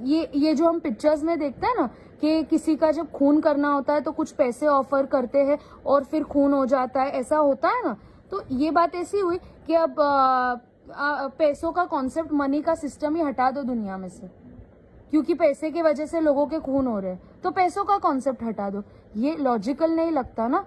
یہ جو ہم پکچرز میں دیکھتے ہیں نا کہ کسی کا جب خون کرنا ہوتا ہے تو کچھ پیسے آفر کرتے ہیں اور پھر خون ہو جاتا ہے, ایسا ہوتا ہے نا. تو یہ بات ایسی ہوئی کہ اب پیسوں کا کانسیپٹ, منی کا سسٹم ہی ہٹا دو دنیا میں سے, کیونکہ پیسے کی وجہ سے لوگوں کے خون ہو رہے ہیں, تو پیسوں کا کانسیپٹ ہٹا دو. یہ لاجیکل نہیں لگتا نا,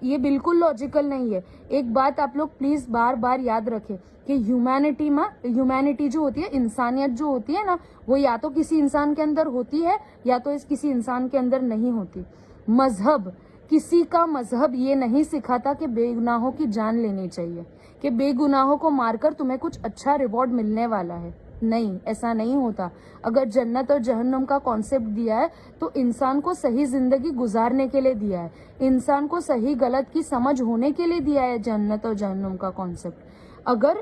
یہ بالکل لاجیکل نہیں ہے. ایک بات آپ لوگ پلیز بار بار یاد رکھیں کہ ہیومینٹی جو ہوتی ہے, انسانیت جو ہوتی ہے نا, وہ یا تو کسی انسان کے اندر ہوتی ہے یا تو کسی انسان کے اندر نہیں ہوتی. مذہب, کسی کا مذہب یہ نہیں سکھاتا کہ بے گناہوں کی جان لینی چاہیے, کہ بے گناہوں کو مار کر تمہیں کچھ اچھا ریوارڈ ملنے والا ہے. نہیں, ایسا نہیں ہوتا. اگر جنت اور جہنم کا کانسیپٹ دیا ہے تو انسان کو صحیح زندگی گزارنے کے لیے دیا ہے, انسان کو صحیح غلط کی سمجھ ہونے کے لیے دیا ہے جنت اور جہنم کا کانسیپٹ. اگر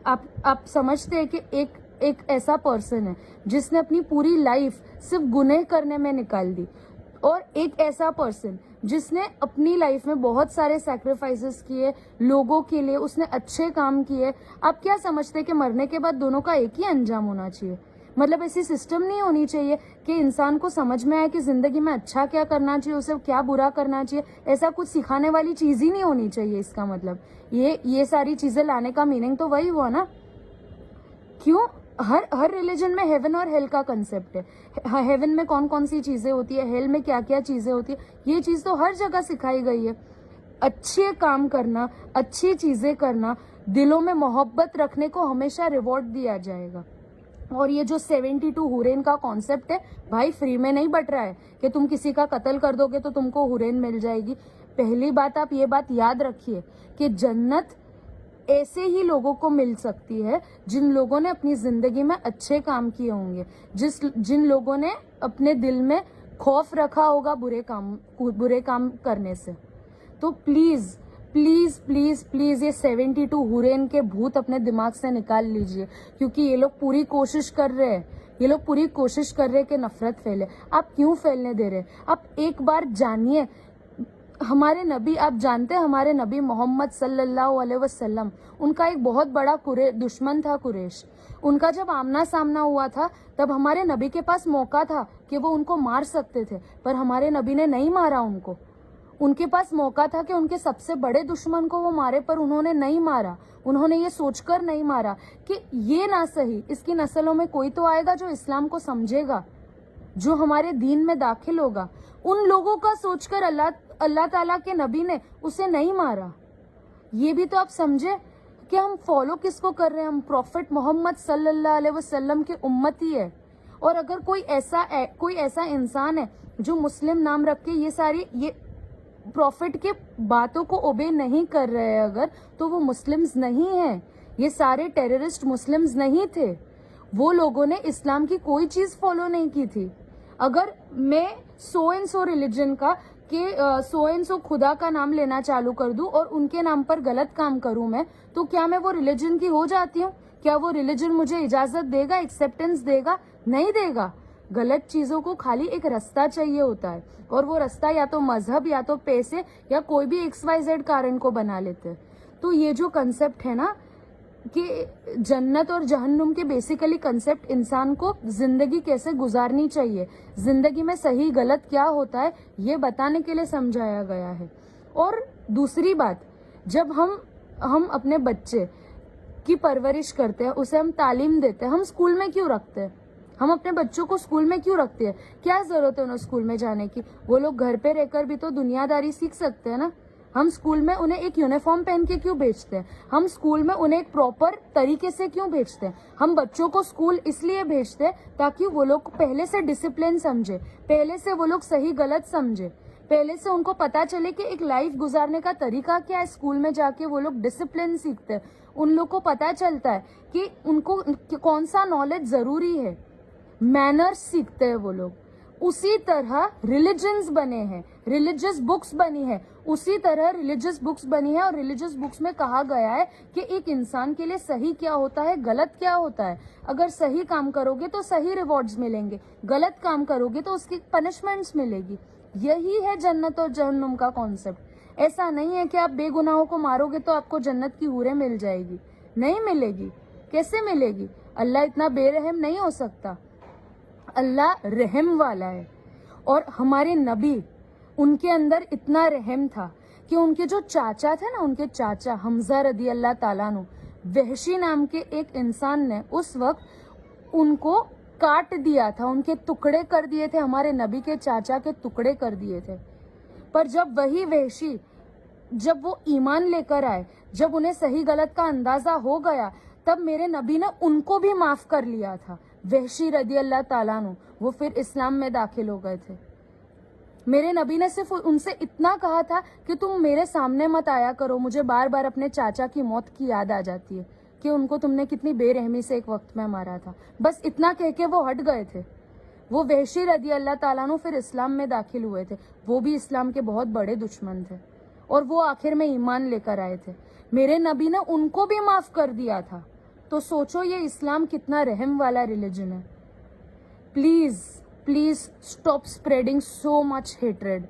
آپ سمجھتے ہیں کہ ایک ایسا پرسن ہے جس نے اپنی پوری لائف صرف گناہ کرنے میں نکال دی, اور ایک ایسا پرسن جس نے اپنی لائف میں بہت سارے سیکریفائسز کیے لوگوں کے لیے, اس نے اچھے کام کیے, آپ کیا سمجھتے ہیں کہ مرنے کے بعد دونوں کا ایک ہی انجام ہونا چاہیے؟ مطلب ایسی سسٹم نہیں ہونی چاہیے کہ انسان کو سمجھ میں آئے کہ زندگی میں اچھا کیا کرنا چاہیے, اسے کیا برا کرنا چاہیے. ایسا کچھ سکھانے والی چیز ہی نہیں ہونی چاہیے. اس کا مطلب یہ ساری چیزیں لانے کا میننگ تو وہی ہوا نا. کیوں ہر ریلیجن میں ہیون اور ہیل کا کنسیپٹ ہے. ہیون میں کون کون سی چیزیں ہوتی ہے, ہیل میں کیا کیا چیزیں ہوتی ہے, یہ چیز تو ہر جگہ سکھائی گئی ہے. اچھے کام کرنا, اچھی چیزیں کرنا, دلوں میں محبت رکھنے کو ہمیشہ ریوارڈ دیا جائے گا. اور یہ جو 72 حورین کا کانسیپٹ ہے بھائی, فری میں نہیں بٹ رہا ہے کہ تم کسی کا قتل کر دو گے تو تم کو حورین مل جائے گی. پہلی بات آپ یہ بات یاد رکھیے کہ جنت ایسے ہی لوگوں کو مل سکتی ہے جن لوگوں نے اپنی زندگی میں اچھے کام کیے ہوں گے, جن لوگوں نے اپنے دل میں خوف رکھا ہوگا برے کام کرنے سے. تو پلیز پلیز پلیز پلیز یہ 72 حورین کے بھوت اپنے دماغ سے نکال لیجئے, کیونکہ یہ لوگ پوری کوشش کر رہے ہیں کہ نفرت پھیلے. آپ کیوں پھیلنے دے رہے؟ آپ ایک بار جانیے, ہمارے نبی, آپ جانتے ہیں ہمارے نبی محمد صلی اللہ علیہ وسلم, ان کا ایک بہت بڑا دشمن تھا قریش. ان کا جب آمنا سامنا ہوا تھا تب ہمارے نبی کے پاس موقع تھا کہ وہ ان کو مار سکتے تھے, پر ہمارے نبی نے نہیں مارا ان کو. ان کے پاس موقع تھا کہ ان کے سب سے بڑے دشمن کو وہ مارے, پر انہوں نے نہیں مارا. انہوں نے یہ سوچ کر نہیں مارا کہ یہ نہ صحیح, اس کی نسلوں میں کوئی تو آئے گا جو اسلام کو سمجھے گا, جو ہمارے دین میں داخل ہوگا. ان لوگوں کا سوچ کر اللہ تعالیٰ کے نبی نے اسے نہیں مارا. یہ بھی تو آپ سمجھے کہ ہم فالو کس کو کر رہے ہیں, ہم پروفٹ محمد صلی اللہ علیہ وسلم کی امتی ہے. اور اگر کوئی ایسا انسان ہے جو مسلم نام رکھ کے یہ پروفٹ کے باتوں کو اوبے نہیں کر رہے اگر, تو وہ مسلمز نہیں ہیں. یہ سارے ٹیررسٹ مسلمز نہیں تھے. وہ لوگوں نے اسلام کی کوئی چیز فالو نہیں کی تھی. اگر میں سو ریلیجن کا کہ سو خدا کا نام لینا چالو کر دوں اور ان کے نام پر غلط کام کروں میں, تو کیا میں وہ ریلیجن کی ہو جاتی ہوں؟ کیا وہ ریلیجن مجھے اجازت دے گا, ایکسیپٹنس دے گا؟ نہیں دے گا. غلط چیزوں کو خالی ایک رستہ چاہیے ہوتا ہے, اور وہ رستہ یا تو مذہب یا تو پیسے یا کوئی بھی XYZ کارن کو بنا لیتے ہیں. تو یہ جو کنسیپٹ ہے نا کہ جنت اور جہنم کے بیسیکلی کنسیپٹ انسان کو زندگی کیسے گزارنی چاہیے, زندگی میں صحیح غلط کیا ہوتا ہے, یہ بتانے کے لیے سمجھایا گیا ہے. اور دوسری بات, جب ہم اپنے بچے کی پرورش کرتے ہیں, اسے ہم تعلیم دیتے ہیں, ہم اسکول میں کیوں رکھتے ہیں؟ ہم اپنے بچوں کو اسکول میں کیوں رکھتے ہیں؟ کیا ضرورت ہے انہیں اسکول میں جانے کی؟ وہ لوگ گھر پہ رہ کر بھی تو دنیا داری سیکھ سکتے ہیں نا. ہم اسکول میں انہیں ایک یونیفارم پہن کے کیوں بھیجتے ہیں؟ ہم اسکول میں انہیں ایک پراپر طریقے سے کیوں بھیجتے ہیں؟ ہم بچوں کو اسکول اس لیے بھیجتے ہیں تاکہ وہ لوگ پہلے سے ڈسپلن سمجھے, پہلے سے وہ لوگ صحیح غلط سمجھے, پہلے سے ان کو پتا چلے کہ ایک لائف گزارنے کا طریقہ کیا ہے. اسکول میں جا کے وہ لوگ ڈسپلن سیکھتے ہیں, ان لوگ کو پتا چلتا ہے کہ ان کو کون سا نالج ضروری ہے, مینرز سیکھتے ہیں وہ لوگ. اسی طرح ریلیجنز بنے ہیں, ریلیجس بکس بنی ہے, اسی طرح ریلیجس بکس بنی ہے, اور ریلیجس بکس میں کہا گیا ہے کہ ایک انسان کے لیے صحیح کیا ہوتا ہے, غلط کیا ہوتا ہے. اگر صحیح کام کرو گے تو صحیح ریوارڈز ملیں گے, غلط کام کرو گے تو اس کی پنشمنٹس ملے گی. یہی ہے جنت اور جہنم کا کانسیپٹ. ایسا نہیں ہے کہ آپ بے گناہوں کو مارو گے تو آپ کو جنت کی حوریں مل جائے گی. نہیں ملے گی. کیسے ملے گی؟ اللہ اتنا بے رحم نہیں ہو سکتا. اللہ رحم والا ہے. اور ہمارے نبی ان کے اندر اتنا رحم تھا کہ ان کے جو چاچا تھے نا, ان کے چاچا حمزہ رضی اللہ تعالیٰ عنہ, وحشی نام کے ایک انسان نے اس وقت ان کو کاٹ دیا تھا, ان کے ٹکڑے کر دیے تھے, ہمارے نبی کے چاچا کے ٹکڑے کر دیے تھے. پر جب وہی وحشی, جب وہ ایمان لے کر آئے, جب انہیں صحیح غلط کا اندازہ ہو گیا, تب میرے نبی نے ان کو بھی معاف کر لیا تھا. وحشی رضی اللہ تعالیٰ عنہ وہ پھر اسلام میں داخل ہو گئے تھے. میرے نبی نے صرف ان سے اتنا کہا تھا کہ تم میرے سامنے مت آیا کرو, مجھے بار بار اپنے چاچا کی موت کی یاد آ جاتی ہے کہ ان کو تم نے کتنی بے رحمی سے ایک وقت میں مارا تھا. بس اتنا کہہ کے وہ ہٹ گئے تھے. وہ وحشی رضی اللہ تعالیٰ عنہ پھر اسلام میں داخل ہوئے تھے. وہ بھی اسلام کے بہت بڑے دشمن تھے اور وہ آخر میں ایمان لے کر آئے تھے. میرے نبی نے ان کو بھی معاف کر دیا تھا. تو سوچو یہ اسلام کتنا رحم والا ریلیجن ہے. Please please stop spreading so much hatred,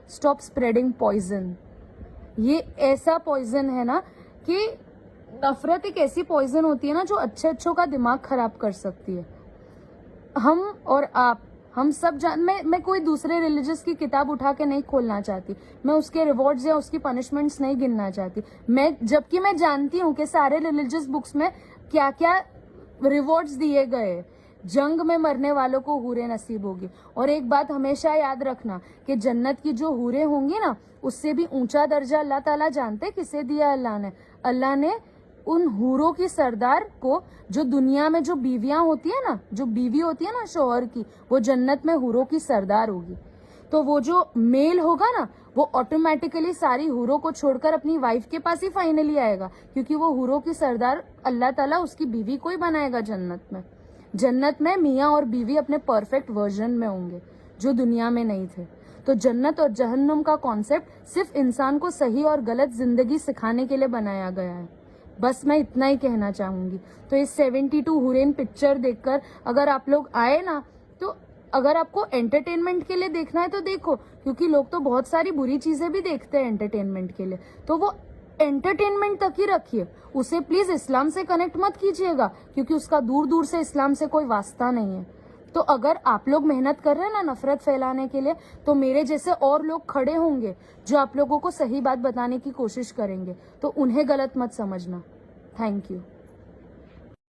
stop spreading poison. یہ ایسا پوائزن ہے نا کہ نفرت ایک ایسی پوائزن ہوتی ہے نا جو اچھوں کا دماغ خراب کر سکتی ہے. ہم اور آپ, ہم سب میں کوئی دوسرے ریلیجس کی کتاب اٹھا کے نہیں کھولنا چاہتی, میں اس کے ریوارڈز یا اس کی پنشمنٹس نہیں گننا چاہتی. جبکہ میں جانتی ہوں کہ سارے ریلیجس بکس میں کیا کیا ریوارڈز دیے گئے. جنگ میں مرنے والوں کو حوریں نصیب ہوگی. اور ایک بات ہمیشہ یاد رکھنا کہ جنت کی جو حوریں ہوں گی نا, اس سے بھی اونچا درجہ اللہ تعالیٰ جانتے کسے دیا اللہ نے ان حوروں کی سردار کو, جو دنیا میں جو بیویاں ہوتی ہیں نا, جو بیوی ہوتی ہے نا شوہر کی, وہ جنت میں حوروں کی سردار ہوگی. تو وہ جو میل ہوگا نا, وہ آٹومیٹیکلی ساری حوروں کو چھوڑ کر اپنی وائف کے پاس ہی فائنلی آئے گا, کیونکہ وہ حوروں کی سردار اللہ تعالیٰ اس کی بیوی کو ہی بنائے گا جنت میں. جنت میں میاں اور بیوی اپنے پرفیکٹ ورژن میں ہوں گے جو دنیا میں نہیں تھے. تو جنت اور جہنم کا کانسیپٹ صرف انسان کو صحیح اور غلط زندگی سکھانے کے لیے بنایا گیا ہے. بس میں اتنا ہی کہنا چاہوں گی. تو اس 72 حورین پکچر دیکھ کر اگر آپ لوگ آئے نا, تو اگر آپ کو انٹرٹینمنٹ کے لیے دیکھنا ہے تو دیکھو, کیونکہ لوگ تو بہت ساری بری چیزیں بھی دیکھتے ہیں انٹرٹینمنٹ کے لیے, تو وہ انٹرٹینمنٹ تک ہی رکھیے, اسے پلیز اسلام سے کنیکٹ مت کیجیے گا, کیونکہ اس کا دور دور سے اسلام سے کوئی واسطہ نہیں ہے. تو اگر آپ لوگ محنت کر رہے ہیں نا نفرت پھیلانے کے لیے, تو میرے جیسے اور لوگ کھڑے ہوں گے جو آپ لوگوں کو صحیح بات بتانے کی کوشش کریں گے, تو انہیں غلط مت سمجھنا. Thank you.